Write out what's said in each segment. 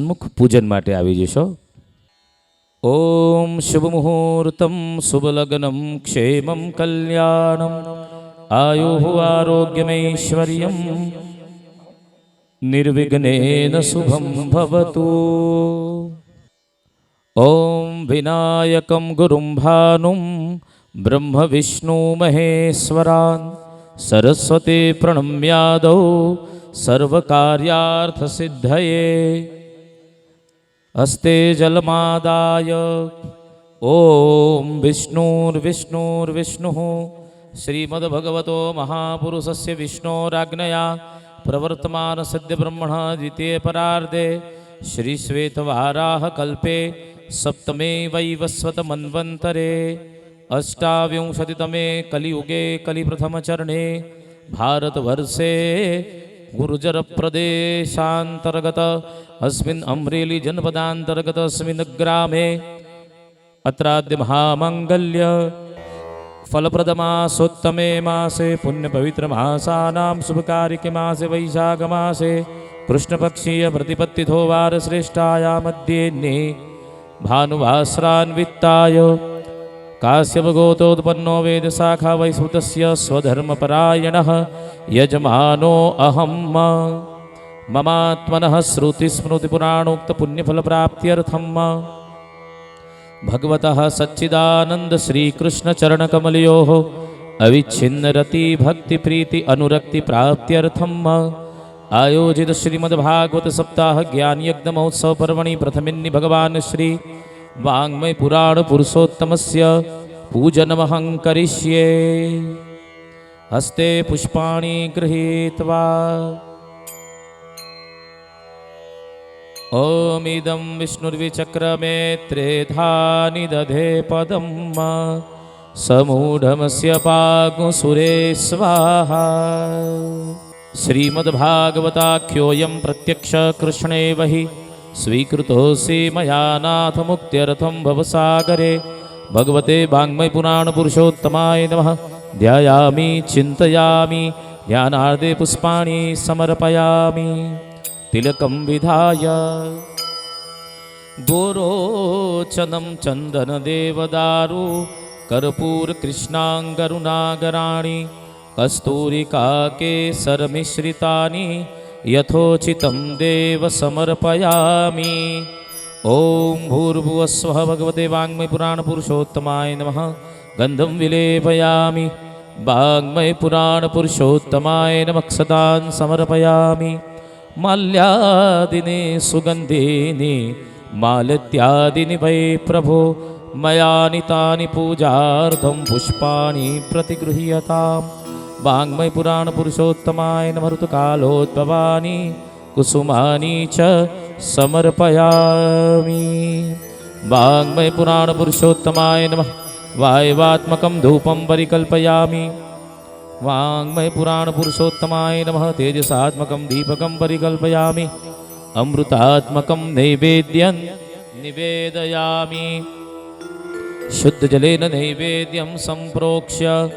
સન્મુખ પૂજન માટે આવી જશો. ઓમ શુભ મુહૂર્તમ શુભ લગ્નમ ક્ષેમમ કલ્યાણમ આયુઃ આરોગ્યમૈશ્વર્યમ નિર્વિઘ્નેન શુભમ ભવતુ. ઓમ વિનાયકમ ગુરુમ ભાનુમ બ્રહ્મ વિષ્ણુ મહેશ્વરાન સરસ્વતી પ્રણમ્યાદૌ સર્વકાર્યાર્થ સિદ્ધયે. હસ્તે જલમાદાય ઓમ વિષ્ણુર્વિષ્ણુર્વિષ્ણુ શ્રીમદ્ભગવતો મહાપુરુષસ્ય વિષ્ણોરાજ્ઞયા પ્રવર્તમાન સદ્ય બ્રહ્મણ દ્વિતીય પરાર્ધે શ્રી શ્વેતવારાહ કલ્પે સપ્તમે વૈવસ્વત મન્વંતરે અષ્ટાવિંશતિતમે કલિયુગે કલિપ્રથમચરણે ભારતવર્ષે ગુર્જર પ્રદેશાંતર્ગત અસ્મિન અમરેલી જનપદાંતર્ગત અસ્મિન ગ્રામે અત્રાદ્ય મહામંગલ્ય ફલપ્રદમાસોત્તમે માસે પુણ્ય પવિત્ર માસાનામ શુભકારિકે માસે વૈશાખ માસે કૃષ્ણપક્ષીય પ્રતિપત્તિથો વાર શ્રેષ્ઠાયા મધ્યેને ભાનુવાસરાન્વિત્તાય કાશ્યપગોતોત્પન્નો વેદશાખા વૈસ્મૃતસ્ય સ્વધર્મપરાયણઃ યજમાનો અહમ. મમાત્મનઃ શ્રુતિસ્મૃતિપુરાણોક્ત પુણ્યફલપ્રાપ્ત્યર્થમ ભગવતઃ સચ્ચિદાનંદ શ્રીકૃષ્ણચરણકમલયોઃ અવિચ્છિન્નરતિ ભક્તિપ્રીતિ અનુરક્તિ પ્રાપ્ત્યર્થમ આયોજિત શ્રીમદ્ભાગવત સપ્તાહ જ્ઞાનયજ્ઞ મહોત્સવ પર્વણિ પ્રથમિન્નિ ભગવાન શ્રી વાङ्मय પુરાણ પુરુષોત્તમસ્ય પૂજનમહં કરિષ્યે. હસ્તે પુષ્પાણિ ગૃહીત્વા ઓમ ઇદં વિષ્ણુર્વિચક્રમે ત્રેધાનિ દધે પદમ સમૂઢમસ્ય પાગુસુરે સ્વાહા. શ્રીમદ્ભાગવતાખ્યોऽયં પ્રત્યક્ષ કૃષ્ણેવ हि સ્વીકૃતોऽસि મયા નાથ મુક્ત્યર્થં ભવસાગરે. ભગવતે વાङ्मय પુરાણ પુરુષોત્તમાય નમઃ. ધ્યાયામિ ચિંતયામિ જ્ઞાનાર્દે પુષ્પાણિ સમર્પયામિ. તિલકં વિધાય ગોરોચनं ચંદન દેવદારુ કર્પૂર કૃષ્ણાંગરુનાગરાણિ કસ્તૂરિકા કેસરમિશ્રિતાની યથોચિतं દેવ સમર્પયામિ. ઓમ ભૂર્ભુવસ્વઃ ભગવતે વાङ्मय પુરાણ પુરુષોત્તમાય નમઃ. ગંધં વિલેપયામિ વાङ्मय પુરાણ પુરુષોત્તમાય નમઃ. ક્ષતાન સમર્પયામિ. માલ્યાદિને સુગંધીની માલત્યાદિની વૈ પ્રભો મયા તાની પૂજાર્થં પુષ્પાણિ પ્રતિગૃહ્યતામ. વાङ्मय પુરાણ પુરુષોત્તમાય નમઃ. ઋતુકાલોદ્ભવાની કુસુમાની ચ સમર્પયામિ. વાङ्मय પુરાણ પુરુષોત્તમાય નમઃ. વાયવાત્મકં ધૂપં પરિકલ્પયામિ. વાङ्मय પુરાણ પુરુષોત્તમાય નમઃ. તેજસાત્મકં દીપકં પરિકલ્પયામિ. અમૃતાત્મકં નૈવેદ્યં નિવેદયામિ. શુદ્ધ જલેન નૈવેદ્યં સંપ્રોક્ષ્ય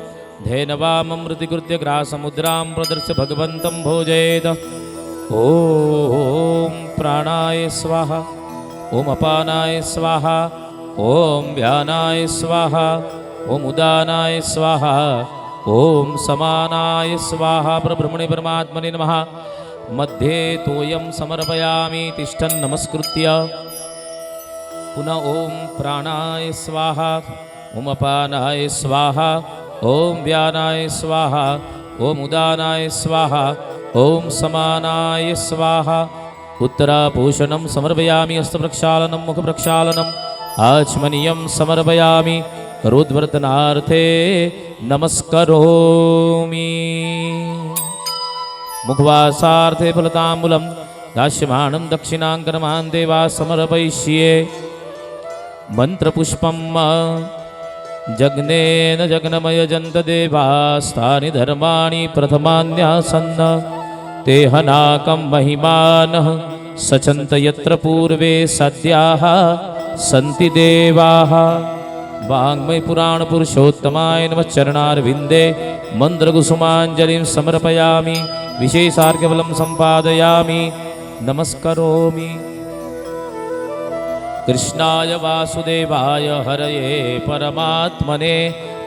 ધૈનવામૃતિકૃત્ય ગ્રાસમુદ્રાં પ્રદર્શ્ય ભગવન્तं ભોજયેત. ઓમ પ્રાણાય સ્વાહા ઓમ અપાનાય સ્વાહા ઓમ વ્યાનાય સ્વાહા ઓમ ઉદાનાય સ્વાહા ઓમ સમાનાય સ્વાહા. પરબ્રહ્મણે પરમાત્મને નમઃ. મધ્યે તોયં સમર્પયામિ તિષ્ઠन् નમસ્કૃત્ય. પુનઃ ઓમ પ્રાણાય સ્વાહા ઓમ અપાનાય સ્વાહા ઓમ વ્યાનાય સ્વાહા ઓમ ઉદાનાય સ્વાહા ઓમ સમાનાય સ્વાહા. ઉત્તરાભૂષણં સમર્પયામિ. હસ્તપ્રક્ષાલनं મુખપ્રક્ષાલनं આચમનીયં સમર્પયામિ. કરોદ્વર્તનાર્થે નમસ્કરોમિ. મુખવાસાર્થે ફલતાંબુલં દાસ્યમાણં દક્ષિણાંકનમાન દેવા સમર્પયિષ્યે. મંત્રપુષ્પં જગ્નેન જગ્નમયજંત દેવાસ્તાની ધર્માણી પ્રથમાન્યાસન્ન. તે હનાકં મહિમાનઃ સચંત યત્ર પૂર્વે સદ્યાઃ સંતિ દેવાઃ. વાङ्मय પુરાણ પુરુષોત્તમાય નમઃ. ચરણારવિંદે મંત્રકુસુમાંજલિં સમર્પયામિ. વિશેષાર્ઘ્યફलं સંપાદયામિ. નમસ્કરોમિ. कृष्णाय वासुदेवाय हरये परमात्मने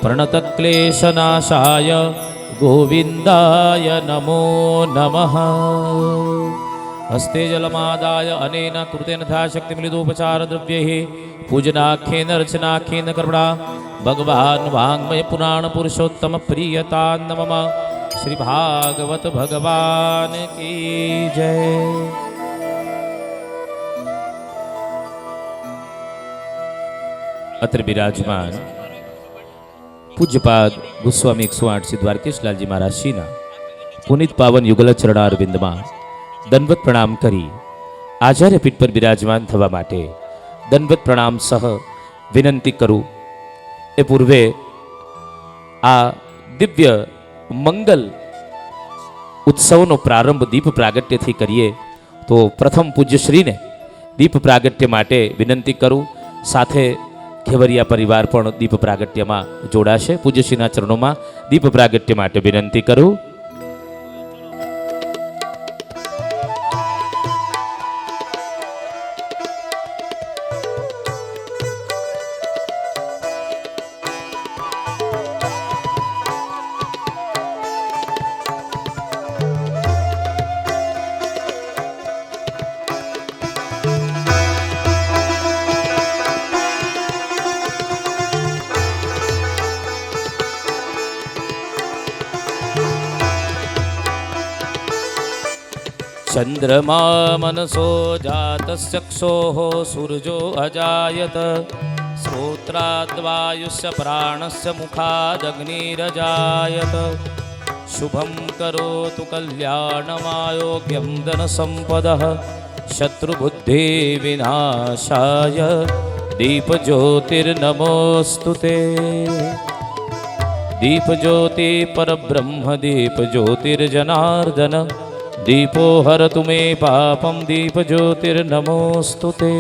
प्रणतक्लेशनाशाय गोविन्दाय नमो नमः। हस्ते जलमादाय अनेन कृतेन शक्तिमिलितोपचारद्रव्यैः पूजनाख्येन रचनाख्येन कर्मणा भगवान् वाङ्मय पुराण पुरुषोत्तम प्रियतान्न मम श्री भागवत भगवान की जय। अत्र विराजमान पूज्यपाद गोस्वामी 108 श्री द्वारकेश लालजी महाराज श्रीना पुनित पावन युगल चरणार विंदમાં दंडवत प्रणाम કરી આચાર્ય પીઠ પર બિરાજમાન થવા માટે દંડવત પ્રણામ સહ વિનંતી કરું એ પૂર્વે આ દિવ્ય મંગલ ઉત્સવનો પ્રારંભ દીપ પ્રાગટ્યથી કરીએ તો પ્રથમ પૂજ્યશ્રીને દીપ પ્રાગટ્ય માટે વિનંતી કરું, સાથે ખેવરિયા પરિવાર પણ દીપ પ્રાગટ્યમાં જોડાશે. પૂજ્યશ્રીના ચરણોમાં દીપ પ્રાગટ્ય માટે વિનંતી કરું. चंद्रमा मनसो जातश्चक्षोः सूर्यो अजायत श्रोत्राद्वायुस्य प्राणस्य मुखादग्निरजायत शुभं करोतु कल्याणमायोग्यं धनसम्पदः शत्रुबुद्धिविनाशाय दीपज्योतिर्नमोऽस्तुते. दीपज्योति परब्रह्म दीपज्योतिर्जनार्दन दीपो हरतु मे पापं दीपज्योतिर्नमोऽस्तुते.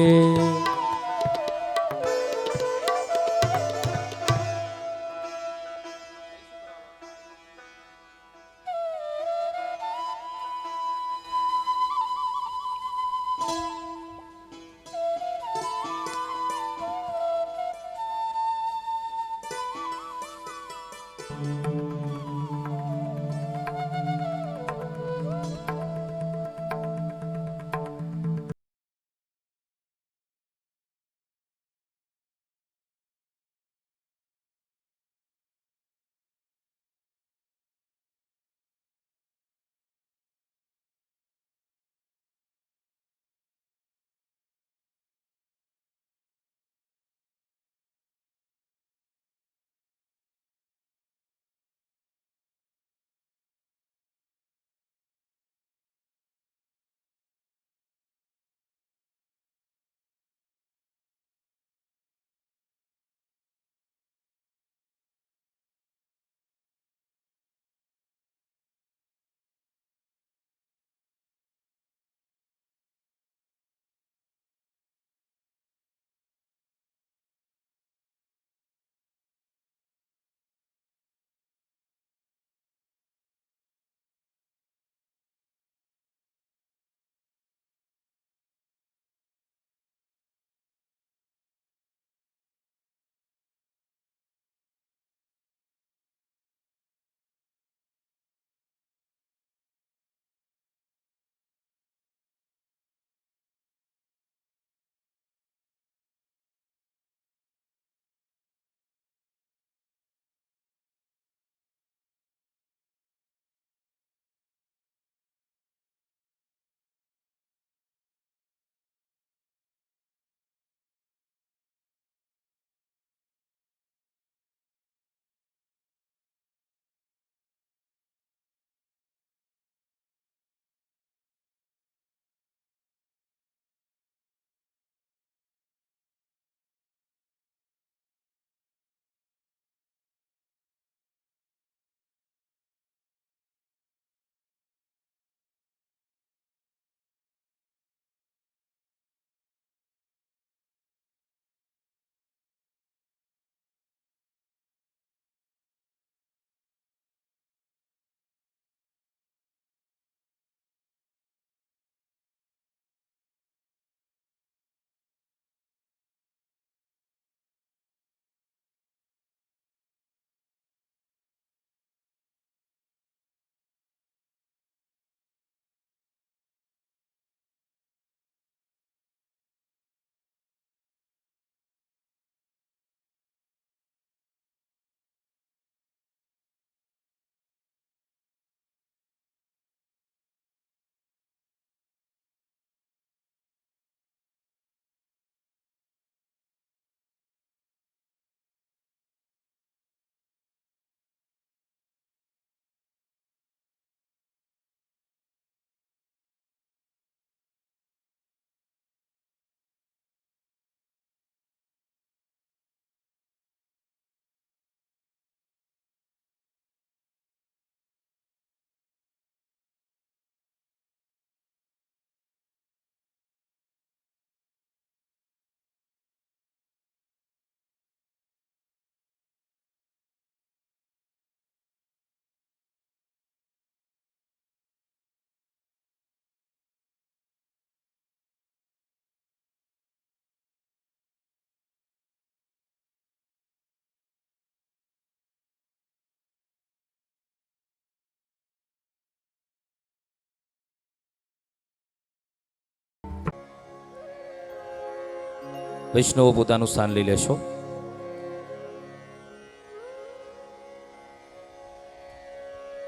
વૈષ્ણવો પોતાનું સ્થાન લઈ લેશો.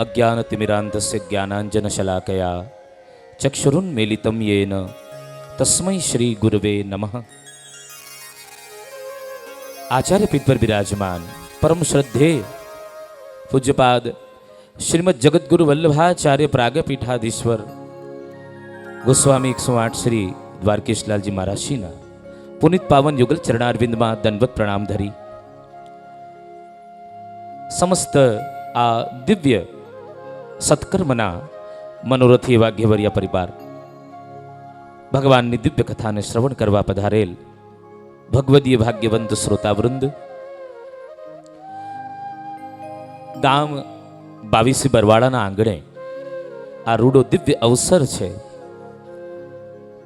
અજ્ઞાનતિમિરાંતસ્ય જ્ઞાનાંજનશલાકયા ચક્ષુરુન્મીલિતમ યેન તસ્મૈ શ્રી ગુરવે નમઃ. આચાર્ય પીઠ પર બિરાજમાન પરમ શ્રદ્ધેય પૂજ્યપાદ શ્રીમદ જગદગુરુ વલ્લભાચાર્ય પ્રાગપીઠાધીશ્વર ગોસ્વામી 108 શ્રી દ્વારકેશલાલજી મહારાજશ્રીના પુનિત પાવન યુગલ ચરણારવિંદમાં દંડવત પ્રણામ ધરી સમસ્ત આ દિવ્ય સત્કર્મના મનોરથી એવા ઘેવરિયા પરિવાર, ભગવાનની દિવ્ય કથાને શ્રવણ કરવા પધારેલ ભગવદીય ભાગ્યવંત શ્રોતાવૃંદ, ગામ 22 બરવાડાના આંગણે આ રૂડો દિવ્ય અવસર છે.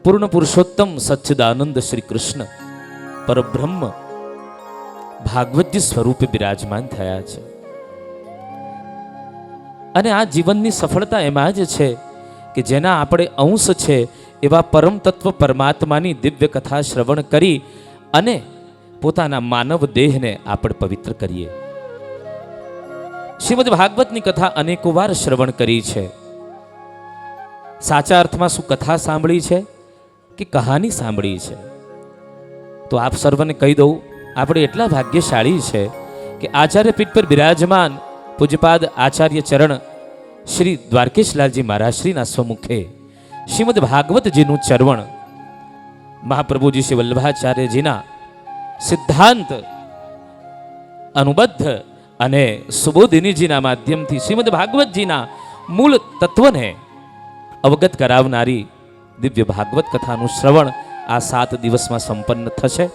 પૂર્ણ પુરુષોત્તમ સચ્ચિદાનંદ શ્રી કૃષ્ણ પરબ્રહ્મ ભાગવતજી સ્વરૂપે બિરાજમાન થયા છે. અને આ જીવનની સફળતા એમાં જ છે કે જેના આપણે અંશ છે એવા પરમ તત્વ પરમાત્માની દિવ્ય કથા શ્રવણ કરી અને પોતાના માનવ દેહને આપણે પવિત્ર કરીએ. શ્રીમદ ભાગવતની કથા અનેકો વાર શ્રવણ કરી છે. સાચા અર્થમાં શું કથા સાંભળી છે કે કહાની સાંભળી છે? તો આપ સર્વને કહી દઉં, આપણે એટલા ભાગ્યશાળી છે કે આચાર્ય પીઠ પર બિરાજમાન પૂજ્યપાદ આચાર્ય ચરણ શ્રી દ્વારકેશલાલજી મહારાજશ્રીના સ્વમુખે શ્રીમદ ભાગવતજીનું ચરવણ મહાપ્રભુજી શ્રી વલ્લભાચાર્યજીના સિદ્ધાંત અનુબદ્ધ અને સુબોધિનીજીના માધ્યમથી શ્રીમદ ભાગવતજીના મૂળ તત્વને અવગત કરાવનારી દિવ્ય ભાગવત કથાનું શ્રવણ આ 7 દિવસમાં સંપન્ન થશે.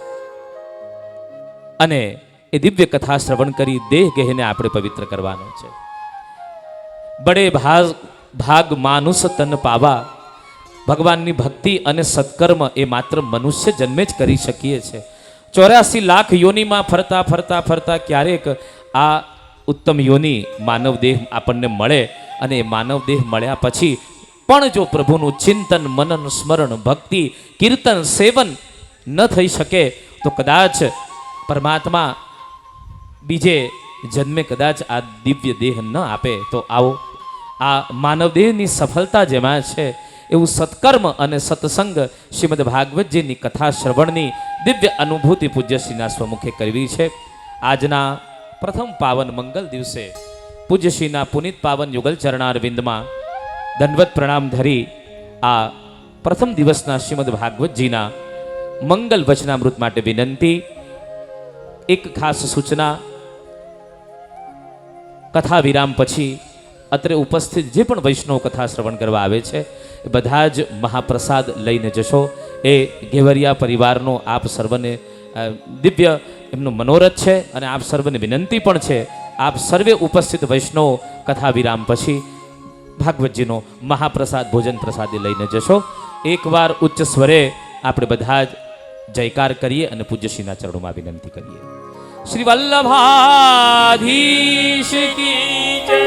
અને એ દિવ્ય કથા શ્રવણ કરી દેહ ગેહને આપણે પવિત્ર કરવાનો છે. બડે ભાગ માનુષ તન પાવા, ભગવાનની ભક્તિ અને સત્કર્મ એ માત્ર મનુષ્ય જન્મે જ કરી શકીએ છે. 84 લાખ યોનિમાં ફરતા ફરતા ફરતા ક્યારેક આ ઉત્તમ યોની માનવ દેહ આપણને મળે અને એ માનવ દેહ મળ્યા પછી પણ જો પ્રભુનું ચિંતન મનન સ્મરણ ભક્તિ કીર્તન સેવન ન થઈ શકે તો કદાચ પરમાત્મા બીજે જન્મે કદાચ આ દિવ્ય દેહ ન આપે. તો આવો આ માનવ દેહની સફળતા જેમાં છે એવું સત્કર્મ અને સત્સંગ શ્રીમદ ભાગવતજીની કથા શ્રવણની દિવ્ય અનુભૂતિ પૂજ્યશ્રીના સ્વમુખે કરવી છે. આજના પ્રથમ પાવન મંગલ દિવસે પૂજ્યશ્રીના પુનિત પાવન યુગલ ચરણારવિંદમાં દંડવત પ્રણામ ધરી આ પ્રથમ દિવસના શ્રીમદ ભાગવતજીના મંગલ વચનામૃત માટે વિનંતી. એક ખાસ સૂચના, કથા વિરામ પછી અત્રે ઉપસ્થિત જે પણ વૈષ્ણવ કથા શ્રવણ કરવા આવે છે એ બધા જ મહાપ્રસાદ લઈને જશો. એ ઘેવરિયા પરિવારનો આપ સર્વને દિવ્ય એમનો મનોરથ છે અને આપ સર્વને વિનંતી પણ છે, આપ સર્વે ઉપસ્થિત વૈષ્ણવ કથા વિરામ પછી ભાગવતજીનો મહાપ્રસાદ ભોજન પ્રસાદી લઈને જશો. એકવાર ઉચ્ચ સ્વરે આપણે બધા જ જયકાર કરીએ અને પૂજ્યશ્રીના ચરણોમાં વિનંતી કરીએ. શ્રી વલ્લભાધીશ કી જય.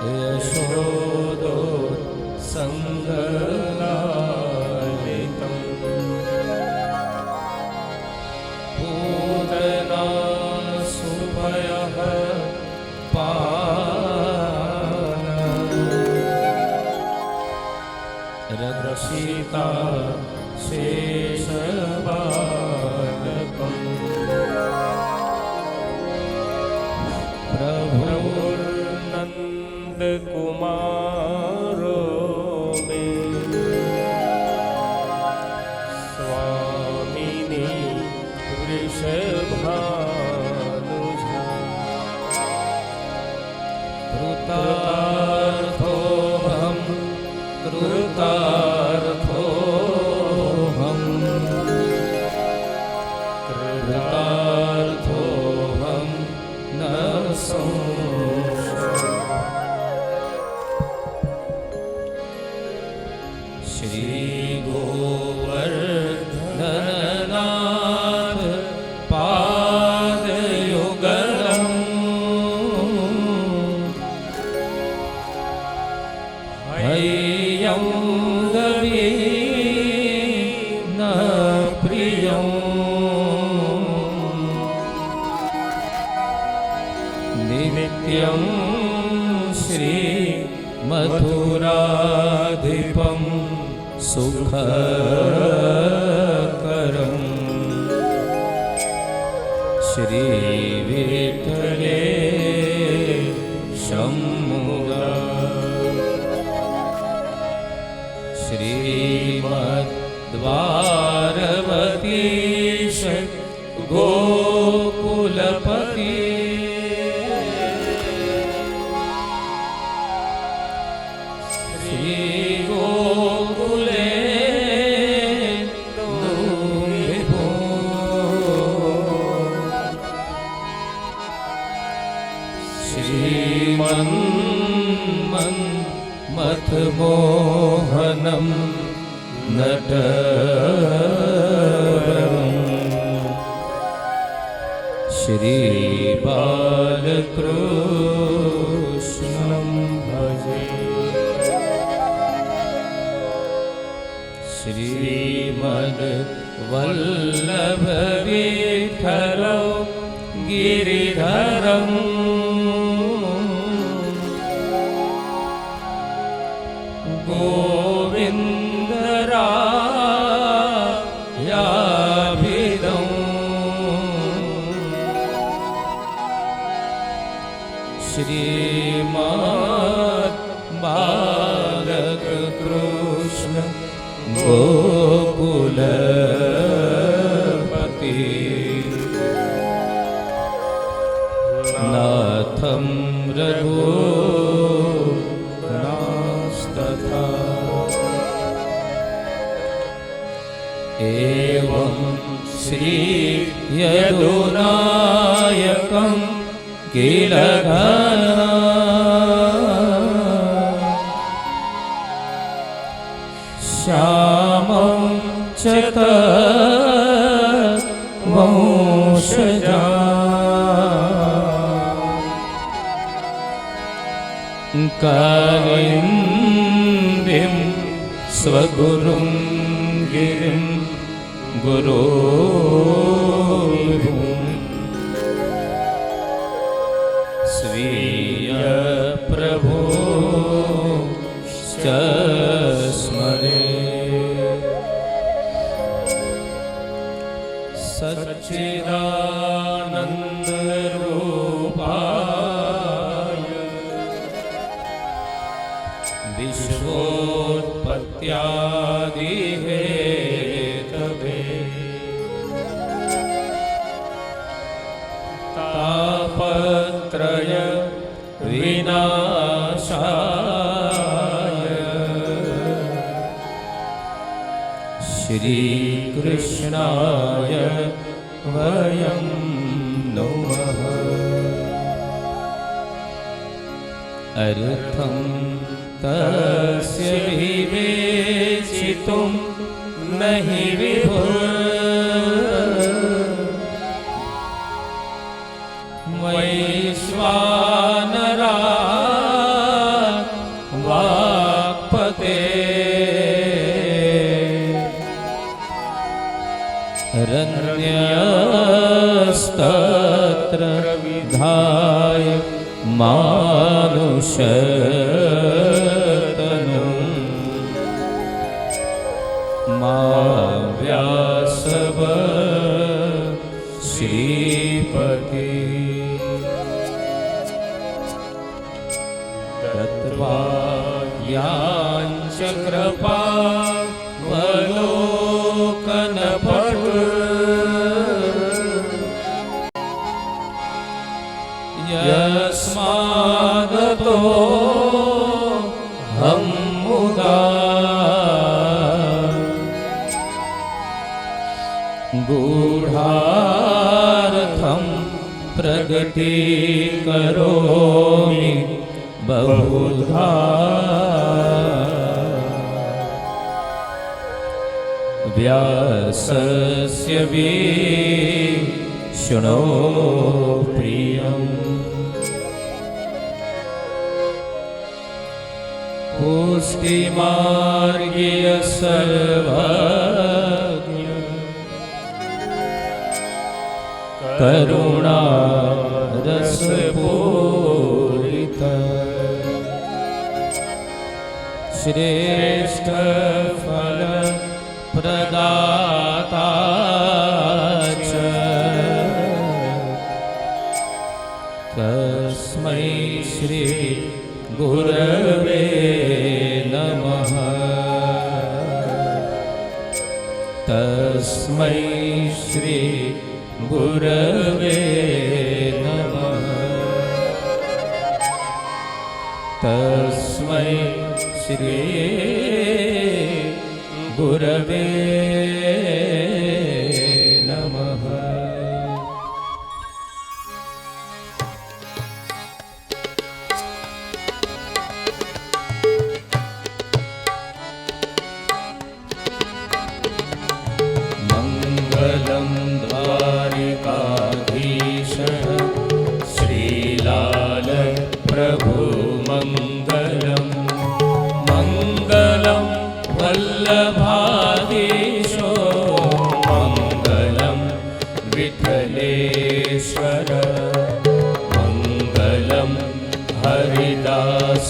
યશોદો સંગલા सुता शेषबालकम् प्रभुर्नन्दकुमारो मे स्वामिनी वृषभानुजा कृतार्थोऽहं कृतार्थोऽहं कृतार्थोऽहं न श्रीगोवर्धननाथ पादयुगलम् हैयं गवीन प्रियं नित्यं श्रीमथुराधिपं सुखकरम् श्रीविठ्ठले शम्मुगा श्रीमद्वारवतीश गोकुलपति श्रीगोकुले विभो श्रीमन्मथमोहनं नटवरम् श्रीबालकृष्णं भजे श्रीमद्वल्लभविठ्ठलो गिरिधरम् गोविन्दरायाभिधं श्रीमद्बालकृष्ण गोकुलपति नाथं रघुनाथस्तथा एवं श्री यदुनायकं किल घना श्यामं च वंशजा कालिन्दीं स्वगुरुं गिरिं गुरोर्भूम् स्वीय प्रभो च स्मरे सच्चिदानन्दरूपाय विश्वोत्पत्त्यादिहेतवे तापत्रय विनाशाय श्रीकृष्णाय वयं नमः। अर्थं तस्य विवेचितुं नहि विभुः वैश्वानरा वाक्पते रण्यस्तत्र विधाय मानुषतनु व्यासव श्रीपति दत्त्वाज्ञाञ्च कृपा वलोकनपटु यस्मादतो हम मुदा गूढ़ार्थं प्रगटीकरोमि बहुधा व्यासस्य विष्णो प्रियम् पुष्टिमार्गीय सर्वज्ञ करुणा रसपूरित श्रेष्ठ फल प्रदाता च तस्मै श्री गुरवे नमः तस्मै श्री गुरवे नमः तस्मै श्री गुरवे नमः। मंगलं द्वारिकाधीश श्रीलाल प्रभु मंगलम् मंगलं वल्लभाधीशो मंगलं विठलेश्वर मंगलं हरिदासस्तु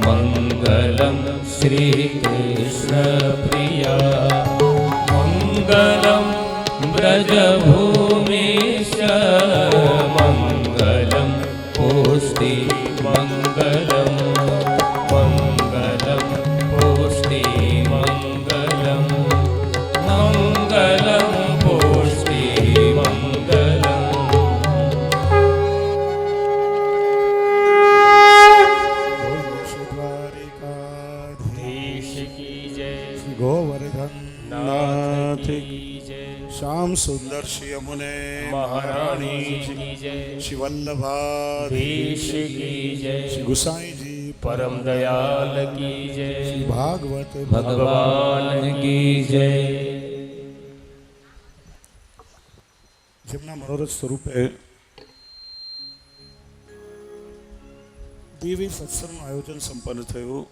मंगलं श्रीकृष्ण प्रिया मंगलं ब्रजभूमिश मंगलं पुष्टि मंगलं मंगलं पुष्टि मंगलं मंगलं पुष्टि मंगलं। द्वारिकाधीश की जय, गोवर्धन नाथ की जय, श्याम सुंदर श्री यमुने महारानी की जय, श्री वल्लभाधीश की जय, श्री गुसाई जी परम दयाल की जय, श्री भागवत भगवान की जय। જેમના મનોરથ સ્વરૂપે દેવી સત્સંગનું આયોજન સંપન્ન થયું,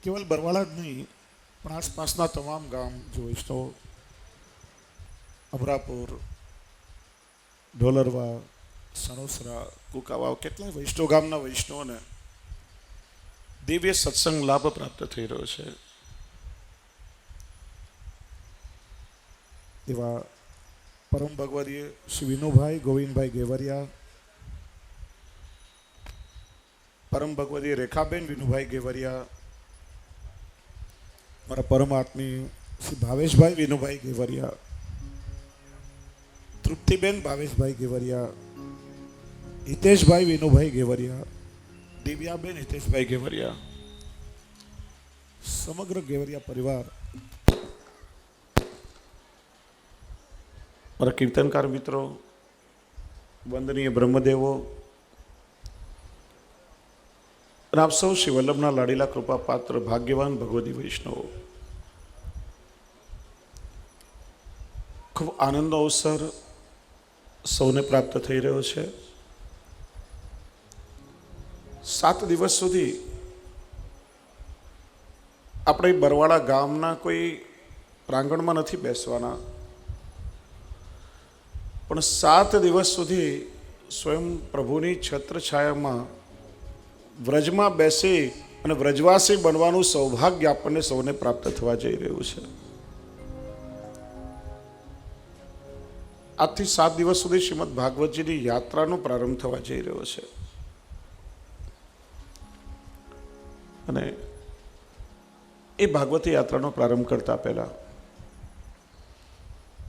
કેવલ બરવાળા જ નહીં પણ આસપાસના તમામ ગામ જો વૈષ્ણવ અમરાપુર, ઢોલરવા, સણોસરા, કુકાવાવ કેટલાય વૈષ્ણવ ગામના વૈષ્ણવોને દિવ્ય સત્સંગ લાભ પ્રાપ્ત થઈ રહ્યો છે। એવા પરમ ભગવદીય શ્રી વિનુભાઈ ગોવિંદભાઈ ગેવરિયા, પરમ ભગવદીય રેખાબેન વિનુભાઈ ગેવરિયા, મારા પરમાત્મી શ્રી ભાવેશભાઈ વિનુભાઈ ગેવરિયા, તૃપ્તિબેન ભાવેશભાઈ ગેવરિયા, હિતેશભાઈ વિનુભાઈ ગેવરિયા, દિવ્યાબેન હિતેશભાઈ ગેવરિયા, સમગ્ર ગેવરિયા પરિવાર, મારા કીર્તનકાર મિત્રો, વંદનીય બ્રહ્મદેવો અને આપ સૌ શ્રી વલ્લભના લાડીલા કૃપા પાત્ર ભાગ્યવાન ભગવદી વૈષ્ણવો, ખૂબ આનંદનો અવસર સૌને પ્રાપ્ત થઈ રહ્યો છે। 7 દિવસ સુધી આપણે બરવાળા ગામના કોઈ પ્રાંગણમાં નથી બેસવાના, પણ 7 દિવસ સુધી સ્વયં પ્રભુની છત્રછાયામાં વ્રજમાં બેસી અને વ્રજવાસી બનવાનું સૌભાગ્ય આપણને સૌને પ્રાપ્ત થવા જઈ રહ્યું છે. આજથી 7 દિવસ સુધી શ્રીમદ ભાગવતજીની યાત્રાનો પ્રારંભ થવા જઈ રહ્યો છે. અને એ ભાગવતી યાત્રાનો પ્રારંભ કરતા પહેલા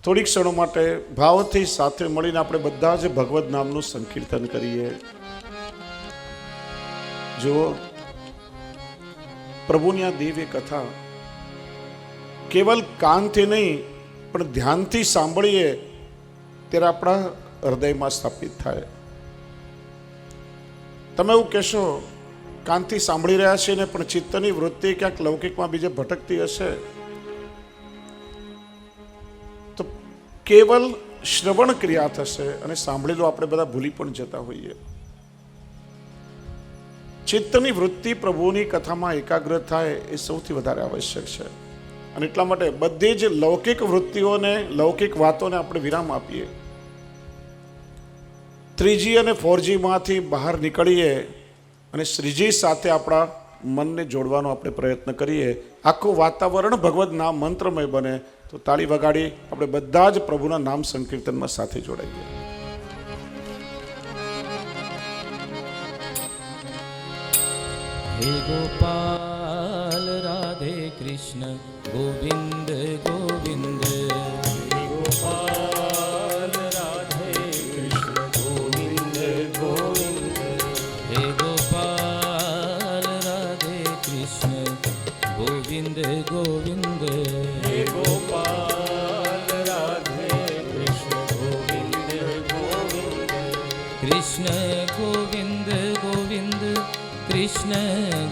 થોડીક ક્ષણો માટે ભાવથી સાથે મળીને આપણે બધા જ ભગવદ નામનું સંકીર્તન કરીએ. જો પ્રભુની આ દિવ્ય કથા કેવલ કાનથી નહીં પણ ધ્યાનથી સાંભળીએ ત્યારે આપણા હૃદયમાં સ્થાપિત થાય. તમે એવું કહેશો કાનથી સાંભળી રહ્યા છે ને પણ ચિત્તની વૃત્તિ ક્યાંક લૌકિકમાં બીજે ભટકતી હશે તો કેવલ શ્રવણ ક્રિયા થશે અને સાંભળેલું આપણે બધા ભૂલી પણ જતા હોઈએ. ચિત્તની વૃત્તિ પ્રભુની કથામાં એકાગ્ર થાય એ સૌથી વધારે આવશ્યક છે. અને એટલા માટે બધી જ લૌકિક વૃત્તિઓને લૌકિક વાતોને આપણે વિરામ આપીએ. 3G અને 4G માંથી બહાર નીકળીએ અને શ્રીજી સાથે આપણા મનને જોડવાનો આપણે પ્રયત્ન કરીએ. આખું વાતાવરણ ભગવદ નામ મંત્રમય બને. તો તાળી વગાડી આપણે બધા જ પ્રભુના નામ સંકીર્તનમાં સાથે જોડાઈએ. હે ગોપાલ રાધે કૃષ્ણ ગોવિંદ ગોવિંદ. હે ગોપાલ રાધે કૃષ્ણ ગોવિંદ ગોવિંદ. હે ગોપાલ રાધે કૃષ્ણ ગોવિંદ ગોવિંદ. હે ગોપાલ રાધે કૃષ્ણ ગોવિંદ ગોવિંદ. કૃષ્ણ ગોવિંદ ગોવિંદ કૃષ્ણ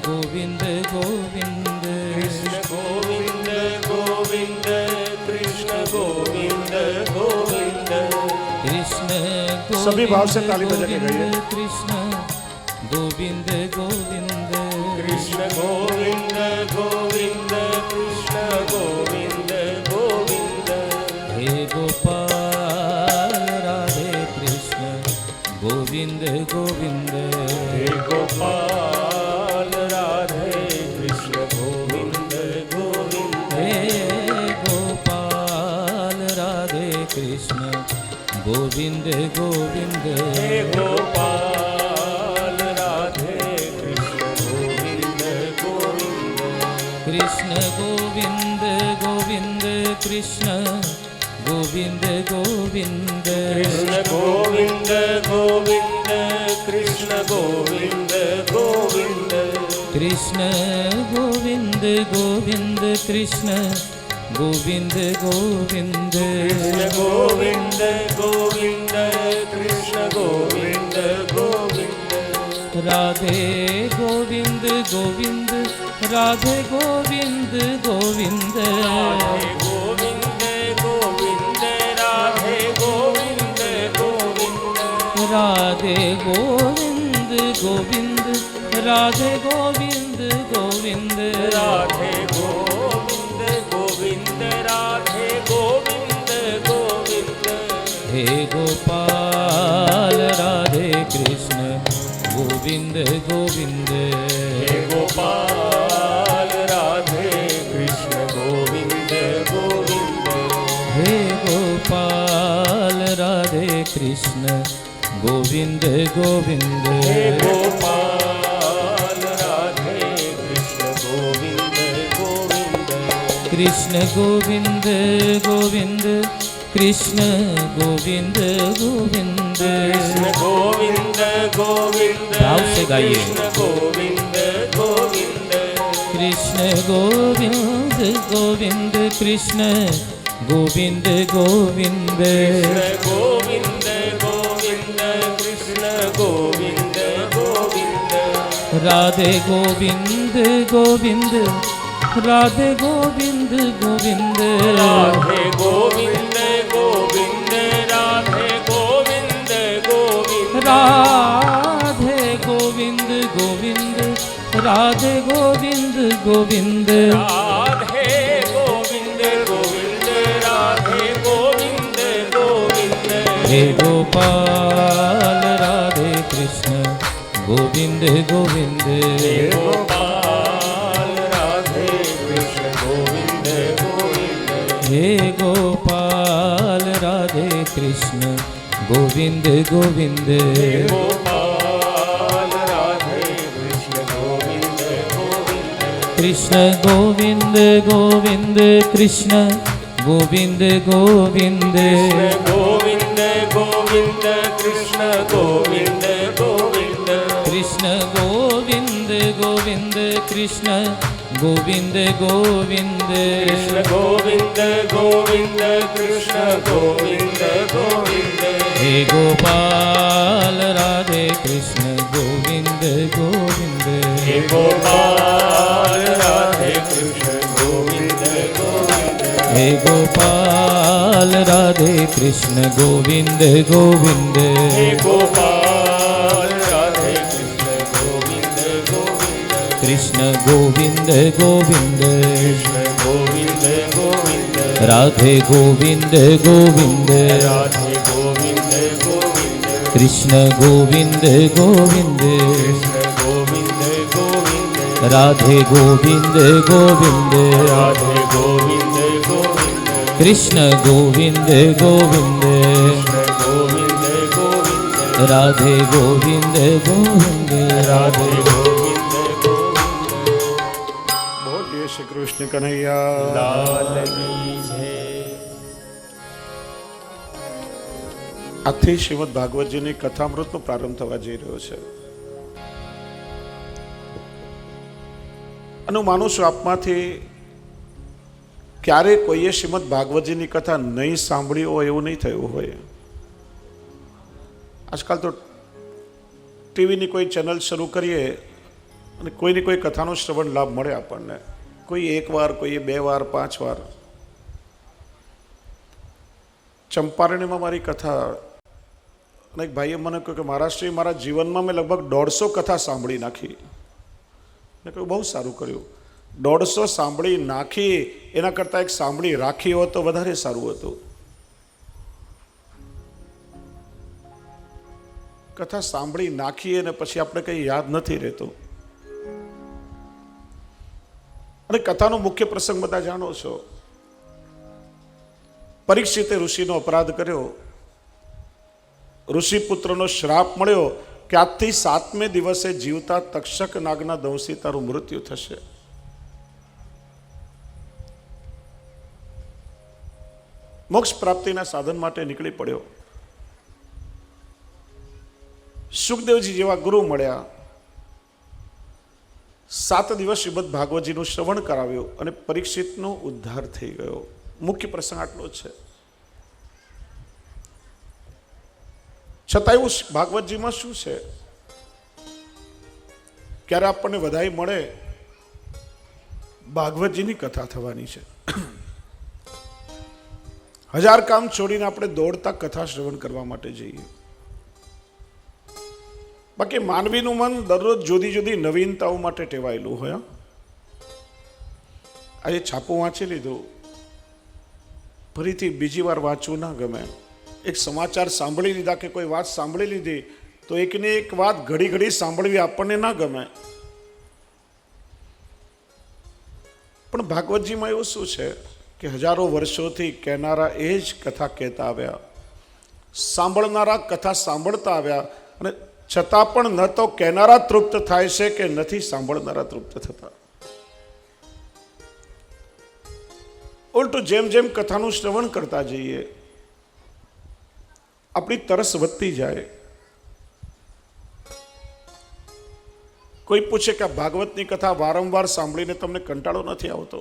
ગોવિંદ ગોવિંદ. કૃષ્ણ ગોવિંદ ગોવિંદ કૃષ્ણ ગોવિંદ ગોવિંદ. કૃષ્ણ સભી ભાવ से ताली बजा के गाइए. કૃષ્ણ ગોવિંદ ગોવિંદ. કૃષ્ણ ગોવિંદ ગોવિંદ કૃષ્ણ ગોવિંદ ગોવિંદ. હે ગોપાલ રાધે કૃષ્ણ ગોવિંદ ગોવિંદ. હે ગોપાલ રાધે કૃષ્ણ ગોવિંદ ગોવિંદ. હે ગોપાલ રાધે કૃષ્ણ ગોવિંદ ગોવિંદ. હે ગોપાલ રાધે કૃષ્ણ ગોવિંદ ગોવિંદ. કૃષ્ણ ગોવિંદ ગોવિંદ કૃષ્ણ ગોવિંદ ગોવિંદ. કૃષ્ણ ગોવિંદ ગોવિંદ કૃષ્ણ ગોવિંદ ગોવિંદ. કૃષ્ણ ગોવિંદ ગોવિંદ કૃષ્ણ ગોવિંદ ગોવિંદ. કૃષ્ણ ગોવિંદ ગોવિંદ કૃષ્ણ ગોવિંદ ગોવિંદ. રાધે ગોવિંદ ગોવિંદ રાધે ગોવિંદ ગોવિંદ. રાધે ગોવિંદ ગોવિંદ રાધે ગોવિંદ ગોવિંદ. રાધે ગોવિંદ ગોવિંદ રાધે ગોવિંદ ગોવિંદ. રાધે ગોવિંદ ગોવિંદ રાધે ગોવિંદ ગોવિંદ. હે ગોપાલ રાધે કૃષ્ણ ગોવિંદ ગોવિંદ. હે ગોપાલ રાધે કૃષ્ણ ગોવિંદ ગોવિંદ. હે ગોપાલ રાધે કૃષ્ણ ગોવિંદ ગોવિંદ. હે ગોપાલ રાધે કૃષ્ણ ગોવિંદ ગોવિંદ. કૃષ્ણ ગોવિંદ ગોવિંદ કૃષ્ણ ગોવિંદ ગોવિંદ. કૃષ્ણ ગોવિંદ ગોવિંદ ભાવ से गाइए. કૃષ્ણ ગોવિંદ ગોવિંદ. કૃષ્ણ ગોવિંદ ગોવિંદ કૃષ્ણ ગોવિંદ ગોવિંદ. કૃષ્ણ ગોવિંદ ગોવિંદ કૃષ્ણ ગોવિંદ ગોવિંદ. રાધે ગોવિંદ ગોવિંદ રાધે ગોવિંદ ગોવિંદ. રાધે ગોવિંદ ગોવિંદ રાધે ગોવિંદ ગોવિંદ. રાધે ગોવિંદ ગોવિંદ રાધે ગોવિંદ ગોવિંદ. રાધે ગોવિંદ ગોવિંદ રાધે ગોવિંદ ગોવિંદ. હે ગોપાલ રાધે કૃષ્ણ ગોવિંદ ગોવિંદ. હે ગોપાલ ગોપાલ રાધે કૃષ્ણ ગોવિંદ ગોવિંદ ગોપાલ રાધે કૃષ્ણ ગોવિંદ ગોવિંદ કૃષ્ણ ગોવિંદ ગોવિંદ કૃષ્ણ ગોવિંદ ગોવિંદ ગોવિંદ ગોવિંદ કૃષ્ણ ગોવિંદ ગોવિંદ કૃષ્ણ ગોવિંદ ગોવિંદ કૃષ્ણ ગોવિંદ ગોવિંદ કૃષ્ણ ગોવિંદ ગોવિંદ કૃષ્ણ ગોવિંદ ગોવિંદ હે ગોપાલ રાધે કૃષ્ણ ગોવિંદ ગોવિંદ હે ગોપાલ રાધે કૃષ્ણ ગોવિંદ ગોવિંદ હે ગોપાલ રાધે કૃષ્ણ ગોવિંદ ગોવિંદ હે ગોપાલ રાધે કૃષ્ણ ગોવિંદ ગોવિંદ કૃષ્ણ ગોવિંદ ગોવિંદ કૃષ્ણ ગોવિંદ ગોવિંદ રાધે ગોવિંદ ગોવિંદ રાધે ગોવિંદ ગોવિંદ કૃષ્ણ ગોવિંદ ગોવિંદ કૃષ્ણ ગોવિંદ ગોવિંદ રાધે ગોવિંદ ગોવિંદ રાધે ગોવિંદ ગોવિંદ કૃષ્ણ ગોવિંદ ગોવિંદ કૃષ્ણ ગોવિંદ ગોવિંદ રાધે ગોવિંદ ગોવિંદ રાધે ગોવિંદ ગોવિંદ બોલીએ શ્રી કૃષ્ણ કનૈયા લાલ કી જય આજથી શ્રીમદ ભાગવતજીની કથામૃતનો પ્રારંભ થવા જઈ રહ્યો છે અને હું માનું છું આપમાંથી ક્યારે કોઈએ શ્રીમદ ભાગવતજીની કથા નહીં સાંભળી હોય એવું નહીં થયું હોય. આજકાલ તો ટીવીની કોઈ ચેનલ શરૂ કરીએ અને કોઈની કોઈ કથાનો શ્રવણ લાભ મળે આપણને, કોઈ એક વાર, કોઈએ 2 વાર, 5 વાર. ચંપારણ્યમાં મારી કથા અને એક ભાઈએ મને કહ્યું કે મહારાષ્ટ્રી મારા જીવનમાં મેં લગભગ 150 કથા સાંભળી નાખી. મેં કહ્યું બહુ સારું કર્યું. 150 સાંભળી નાખી એના કરતાં એક સાંભળી રાખી હોત તો વધારે સારું હતું. કથા સાંભળી નાખીએ અને પછી આપણે કંઈ યાદ નથી રહેતું. અને કથાનો મુખ્ય પ્રસંગ બધા જાણો છો. પરીક્ષિતે ઋષિનો અપરાધ કર્યો, ઋષિપુત્રનો શ્રાપ મળ્યો કે આજથી 7મે દિવસે જીવતા તક્ષક નાગના દંશથી તારું મૃત્યુ થશે. મોક્ષ પ્રાપ્તિના સાધન માટે નીકળી પડ્યો. સુખદેવજી જેવા ગુરુ મળ્યા. 7 દિવસ શ્રીમદ ભાગવતજીનું શ્રવણ કરાવ્યું અને પરીક્ષિતનો ઉદ્ધાર થઈ ગયો. મુખ્ય પ્રસંગ આટલો છે. છતાં એવું ભાગવતજીમાં શું છે, ક્યારે આપણને વધાઈ મળે ભાગવતજીની કથા થવાની છે. 1000 કામ છોડીને આપણે દોડતા કથા શ્રવણ કરવા માટે જઈએ. બાકી માનવીનું મન દરરોજ જુદી જુદી નવીનતાઓ માટે ટેવાયેલું હોય. આજે છાપું વાંચી લીધું, ફરીથી બીજી વાર વાંચવું ના ગમે. એક સમાચાર સાંભળી લીધા કે કોઈ વાત સાંભળી લીધી તો એકને એક વાત ઘડી ઘડી સાંભળવી આપણને ના ગમે. પણ ભાગવતજીમાં એવું શું છે કે હજારો વર્ષોથી કહેનારા એ જ કથા કહેતા આવ્યા, સાંભળનારા કથા સાંભળતા આવ્યા, અને છતાં પણ ન તો કહેનારા તૃપ્ત થાય છે કે નથી સાંભળનારા તૃપ્ત થતા. ઉલટું જેમ જેમ કથાનું શ્રવણ કરતા જઈએ આપણી તરસ વધતી જાય. કોઈ પૂછે કે આ ભાગવતની કથા વારંવાર સાંભળીને તમને કંટાળો નથી આવતો?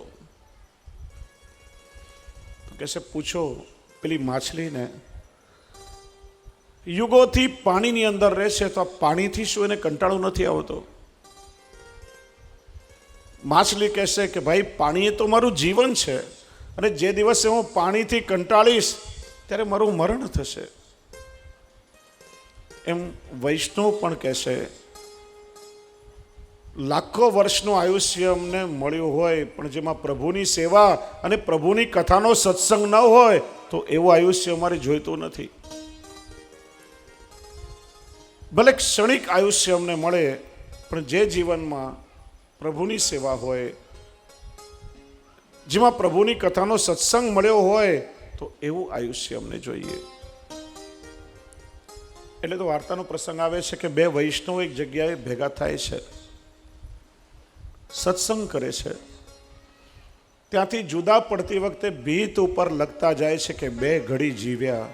તો કહેશે પૂછો પેલી માછલીને, યુગોથી પાણીની અંદર રહે છે તો આ પાણીથી શું એને કંટાળો નથી આવતો? માછલી કહેશે કે ભાઈ પાણી એ તો મારું જીવન છે અને જે દિવસે હું પાણીથી કંટાળીશ ત્યારે મારું મરણ થશે. એમ વૈષ્ણવ પણ કહેશે લાખો વર્ષનું આયુષ્ય અમને મળ્યું હોય પણ જેમાં પ્રભુની સેવા અને પ્રભુની કથાનો સત્સંગ ન હોય તો એવું આયુષ્ય અમારે જોઈતું નથી. ભલે ક્ષણિક આયુષ્ય અમને મળે પણ જે જીવનમાં પ્રભુની સેવા હોય, જેમાં પ્રભુની કથાનો સત્સંગ મળ્યો હોય તો એવું આયુષ્ય અમને જોઈએ. એટલે તો વાર્તાનો પ્રસંગ આવે છે કે બે વૈષ્ણવ એક જગ્યાએ ભેગા થાય છે, સત્સંગ કરે છે. ત્યાંથી જુદા પડતી વખતે ભીત ઉપર લખતા જાય છે કે 2 ઘડી જીવ્યા.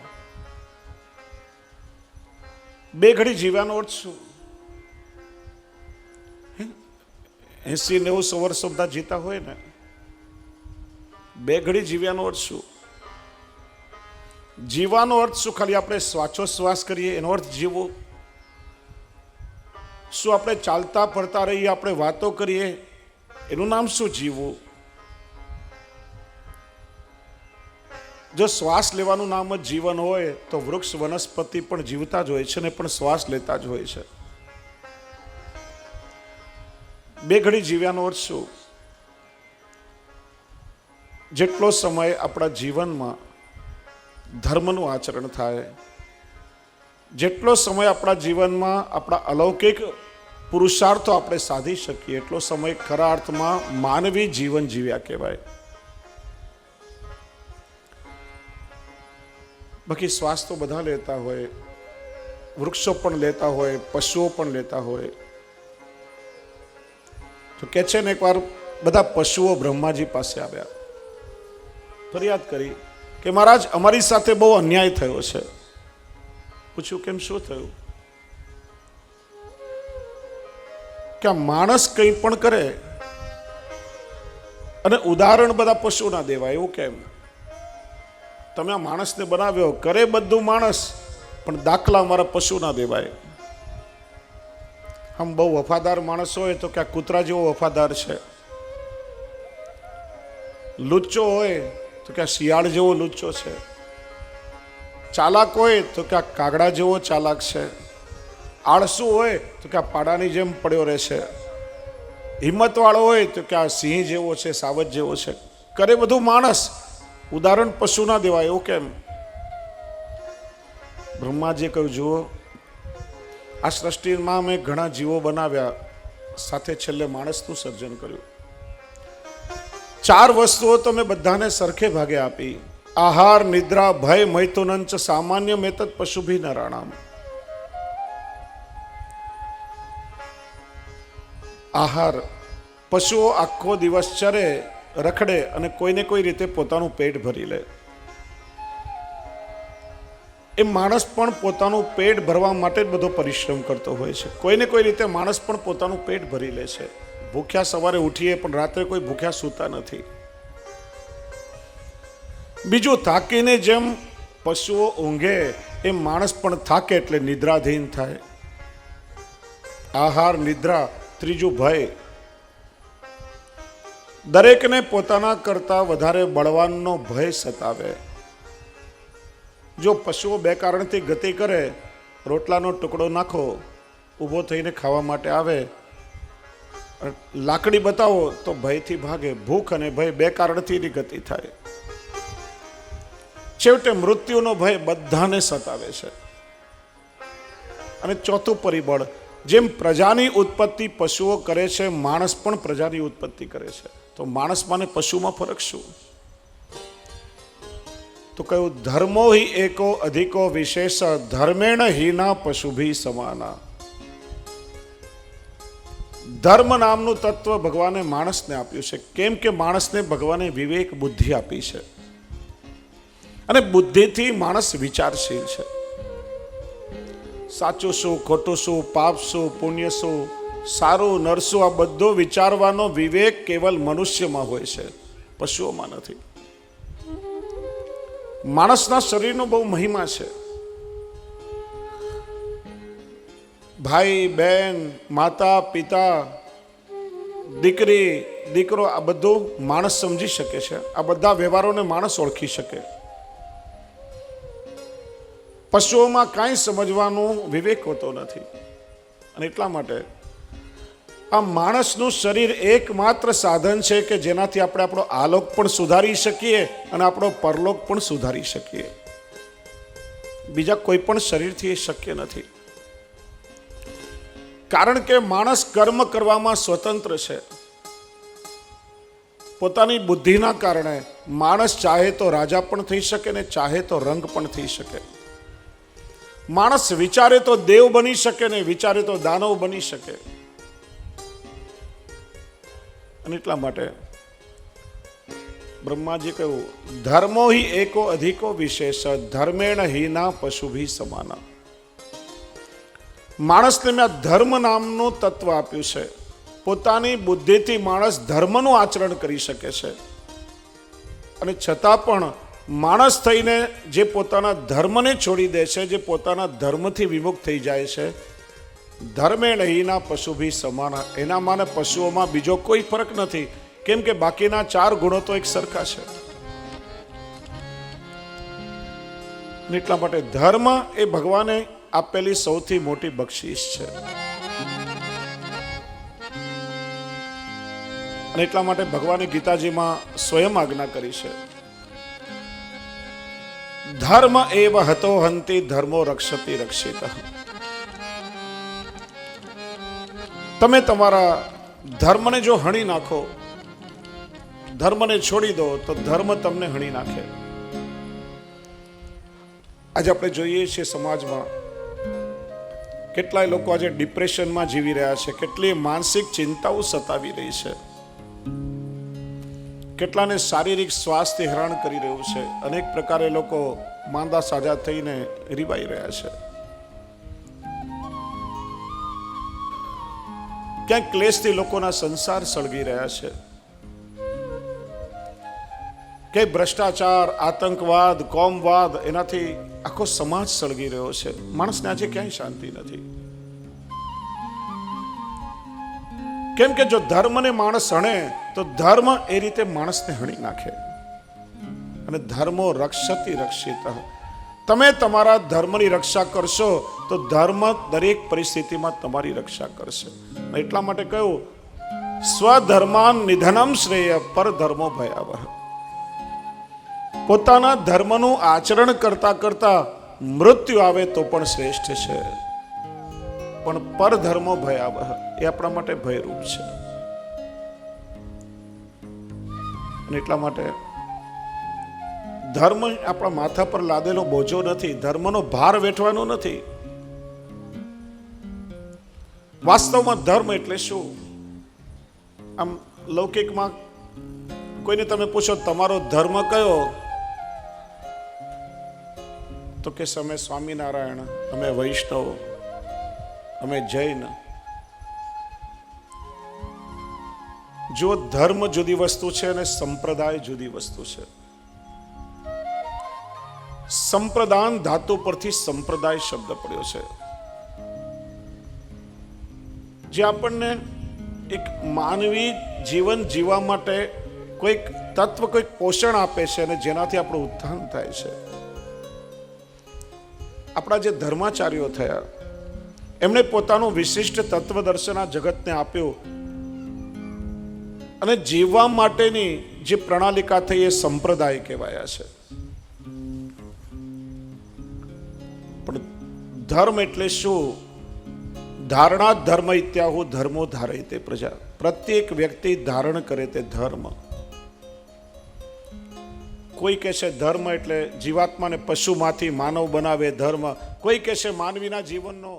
2 ઘડી જીવ્યાનો અર્થ શું? 80-90 વર્ષ બધા જીતા હોય ને, 2 ઘડી જીવ્યાનો અર્થ શું? જીવવાનો અર્થ શું? ખાલી આપણે શ્વાસોશ્વાસ કરીએ એનો અર્થ જીવો? શું આપણે ચાલતા ફરતા રહીએ, આપણે વાતો કરીએ એનું નામ શું જીવવું? જો શ્વાસ લેવાનું નામ જ જીવન હોય તો વૃક્ષ વનસ્પતિ પણ જીવતા જ હોય છે ને પણ શ્વાસ લેતા જ હોય છે. 2 ઘડી જીવ્યાનો અર્થ શું? જેટલો સમય આપણા જીવનમાં ધર્મનું આચરણ થાય, જેટલો સમય આપણા જીવનમાં આપણા અલૌકિક પુરુષાર્થો આપણે સાધી શકીએ, એટલો સમય ખરા અર્થમાં માનવી જીવન જીવ્યા કહેવાય. બાકી શ્વાસ તો બધા લેતા હોય, વૃક્ષો પણ લેતા હોય, પશુઓ પણ લેતા હોય. તો કે છે ને એકવાર બધા પશુઓ બ્રહ્માજી પાસે આવ્યા, ફરિયાદ કરી કે મહારાજ અમારી સાથે બહુ અન્યાય થયો છે. પૂછ્યું કેમ, શું થયું? કે આ માણસ કંઈ પણ કરે અને ઉદાહરણ બધા પશુ ના દેવાય, એવું કેમ? તમે આ માણસને બનાવ્યો, કરે બધું માણસ, પણ દાખલા અમારા પશુ ના દેવાય. આમ બહુ વફાદાર માણસ હોય તો કે આ કૂતરા જેવો વફાદાર છે, લુચ્ચો હોય તો કે આ શિયાળ જેવો લુચ્ચો છે, ચાલાક હોય તો કે આ કાગડા જેવો ચાલાક છે, આળસુ હોય તો કે આ પાડાની જેમ પડ્યો રહેશે, હિંમતવાળો હોય તો કે આ સિંહ જેવો છે, સાવજ જેવો છે. કરે બધું માણસ, ઉદાહરણ પશુ ના દેવાય, એવું કેમ? બ્રહ્માજીએ કહ્યું, જુઓ આ સૃષ્ટિમાં મેં ઘણા જીવો બનાવ્યા, સાથે છેલ્લે માણસનું સર્જન કર્યું. 4 વસ્તુઓ તો મેં બધાને સરખે ભાગે આપી. આહાર, નિદ્રા, ભય, મૈથુનંચ સામાન્ય મેતત પશુભી નરાણામ. આહાર, પશુઓ આખો દિવસ ચરે, રખડે અને કોઈને કોઈ રીતે પોતાનું પેટ ભરી લે. એ માણસ પણ પોતાનું પેટ ભરવા માટે જ બધો પરિશ્રમ કરતો હોય છે. કોઈને કોઈ રીતે માણસ પણ પોતાનું પેટ ભરી લે છે. ભૂખ્યા સવારે ઉઠીએ પણ રાત્રે કોઈ ભૂખ્યા સૂતા નથી. બીજું, થાકીને જેમ પશુઓ ઊંઘે એ માણસ પણ થાકે એટલે નિદ્રાધીન થાય. આહાર, નિદ્રા. ત્રીજું, ભય. દરેકને પોતાના કરતા વધારે બળવાનનો ભય સતાવે. જો પશુઓ 2 કારણથી ગતિ કરે, રોટલાનો ટુકડો નાખો, ઊભો થઈને ખાવા માટે આવે, લાકડી બતાવો તો ભયથી ભાગે. ભૂખ અને ભય 2 કારણથી ગતિ થાય. છેવટે મૃત્યુનો ભય બધાને સતાવે છે. અને ચોથું પરિબળ, જેમ પ્રજાની ઉત્પત્તિ પશુઓ કરે છે, માણસ પણ પ્રજાની ઉત્પત્તિ કરે છે. તો માણસમાં ને પશુમાં ફરક શું? તો કહ્યું, ધર્મો હિ એકો અધિકો વિશેષ ધર્મેણ હિના પશુભી સમાના. ધર્મ નામનું તત્વ ભગવાને માણસને આપ્યું છે. કેમ કે માણસને ભગવાને વિવેક બુદ્ધિ આપી છે અને બુદ્ધિથી માણસ વિચારશીલ છે. સાચું શું, ખોટું શું, પાપ શું, પુણ્ય શું, સારું નરસું, આ બધો વિચારવાનો વિવેક કેવલ મનુષ્યમાં હોય છે, પશુઓમાં નથી. માણસના શરીરનો બહુ મહિમા છે. ભાઈ, બહેન, માતા, પિતા, દીકરી, દીકરો, આ બધું માણસ સમજી શકે છે. આ બધા વ્યવહારોને માણસ ઓળખી શકે. પશુઓમાં કાંઈ સમજવાનું વિવેક હોતો નથી. અને એટલા માટે આ માણસનું શરીર એકમાત્ર સાધન છે કે જેનાથી આપણે આપણો આલોક પણ સુધારી શકીએ અને આપણો પરલોક પણ સુધારી શકીએ. બીજા કોઈ પણ શરીરથી એ શક્ય નથી. કારણ કે માણસ કર્મ કરવામાં સ્વતંત્ર છે. પોતાની બુદ્ધિના કારણે માણસ ચાહે તો રાજા પણ થઈ શકે ને ચાહે તો રંગ પણ થઈ શકે. માણસ વિચારે તો દેવ બની શકે ને વિચારે તો દાનવ બની શકે. અને એટલા માટે બ્રહ્માજી કહ્યું, ધર્મો હિ એકો અધિકો વિશેષ ધર્મેણ હિના પશુભી સમાના. માણસને મેં ધર્મ નામનું તત્વ આપ્યું છે. પોતાની બુદ્ધિથી માણસ ધર્મનું આચરણ કરી શકે છે, અને છતાં પણ માણસ થઈને જે પોતાના ધર્મને છોડી દે છે, જે પોતાના ધર્મથી વિમુખ થઈ જાય છે, ધર્મેણ હિના પશુભી સમાના, એનામાં ને પશુઓમાં બીજો કોઈ ફરક નથી. કેમ કે બાકીના 4 ગુણો તો એક સરખા છે. એટલા માટે ધર્મ એ ભગવાને આપેલી સૌથી મોટી બક્ષિસ છે. અને એટલા માટે ભગવાને ગીતાજીમાં સ્વયં આજ્ઞા કરી છે, ધર્મ એવ હતો હંતિ ધર્મો રક્ષતિ રક્ષિત. તમે તમારા ધર્મને જો હણી નાખો, ધર્મને છોડી દો તો ધર્મ તમને હણી નાખે. આજે આપણે જોઈએ છીએ સમાજમાં કેટલાય લોકો આજે ડિપ્રેશનમાં જીવી રહ્યા છે, કેટલી માનસિક ચિંતાઓ સતાવી રહી છે, કેટલાને શારીરિક સ્વાસ્થ્ય હેરાન કરી રહ્યું છે. અનેક પ્રકારે લોકો માંદા સાજા થઈને રીવાઈ રહ્યા છે. ક્યાંક ક્લેશથી લોકોના સંસાર સળગી રહ્યા છે. કે ભ્રષ્ટાચાર, આતંકવાદ, કોમવાદ, એનાથી આખો સમાજ સળગી રહ્યો છે. માણસને આજે ક્યાંય શાંતિ નથી. કેમ કે જો ધર્મને માણસ હણે તો ધર્મ એ રીતે માણસને હણી નાખે. અને ધર્મો રક્ષતિ રક્ષિત. તમે તમારા ધર્મની રક્ષા કરશો તો ધર્મ દરેક પરિસ્થિતિમાં તમારી રક્ષા કરશે. એટલા માટે કહ્યું, સ્વધર્માન નિધનમ શ્રેય પર ધર્મો ભયાવહ. પોતાના ધર્મનું આચરણ કરતા કરતા મૃત્યુ આવે તો પણ શ્રેષ્ઠ છે, પણ પરધર્મો ભયાવહ, એ આપણા માટે ભયરૂપ છે. અને એટલા માટે ધર્મ આપણા માથા પર લાદેલો બોજો નથી, ધર્મનો ભાર વેઠવાનો નથી. વાસ્તવમાં ધર્મ એટલે શું? આમ લૌકિકમાં કોઈને તમે પૂછો તમારો ધર્મ કયો, તો કે અમે સ્વામિનારાયણ, અમે વૈષ્ણવ, અમે જૈન. જો ધર્મ જુદી વસ્તુ છે અને સંપ્રદાય જુદી વસ્તુ છે. સંપ્રદાન ધાતુ પરથી સંપ્રદાય શબ્દ પડ્યો છે, જે આપણને એક માનવી જીવન જીવવા માટે કોઈક તત્વ, કોઈક પોષણ આપે છે અને જેનાથી આપણું ઉત્થાન થાય છે. આપણા જે ધર્માચાર્યો થયા, એમણે પોતાનું વિશિષ્ટ તત્વદર્શન આ જગતને આપ્યું, અને જીવવા માટેની જે પ્રણાલિકા થઈ એ સંપ્રદાય કહેવાયા છે. પણ ધર્મ એટલે શું? ધારણા ધર્મ ઇત્યાહુ ધર્મો ધારયતે પ્રજા. પ્રત્યેક વ્યક્તિ ધારણ કરે તે ધર્મ. કોઈ કહે છે ધર્મ એટલે જીવાત્માને પશુમાંથી માનવ બનાવે ધર્મ, કોઈ કહે છે માનવીના જીવનનો